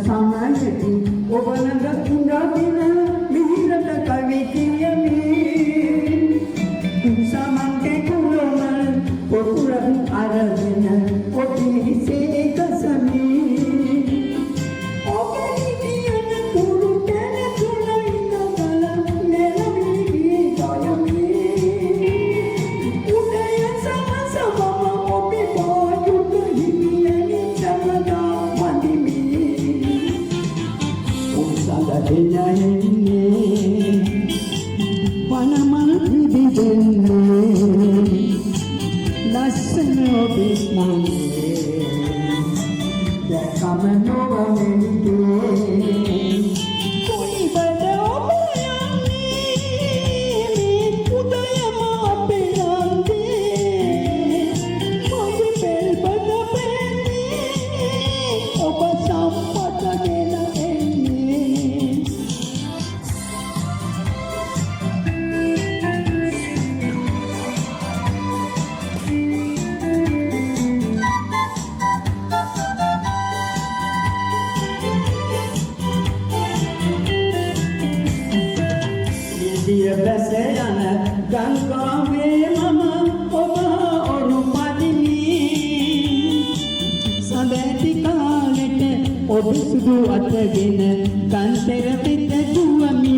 සමයති ඔබ ළඟ ඉඳගෙන මිහිරට කවි කියමි සමන්ගේ කුලමල් පොකුරන් අරගෙන ඔබේ හිසේ කසමි ඔබේ දියන කුරු කන තුලයි නමල නෙලවි ගයමි උදය සමසම ඔබේ බෝජුට හිමියනි සමදා වදිමි උසලෙන්නේ වනමල් පිබිදෙන්නේ ලස්සන ඔබේ මනේ දැකම නොවන්නේ කොයිබද ඔබ යන්නේ මේ උදයම අපේ යන්නේ මගේ පෙල්බද පෙන්නේ ඔබ සම්පතගෙන එන්නේ දිය බැස යන ගංගාවේ මම ඔබ ඔරු පදිමි සඳැති කාලෙට ඔබ සුදු අතගෙන ගන්තර පිට දුවමි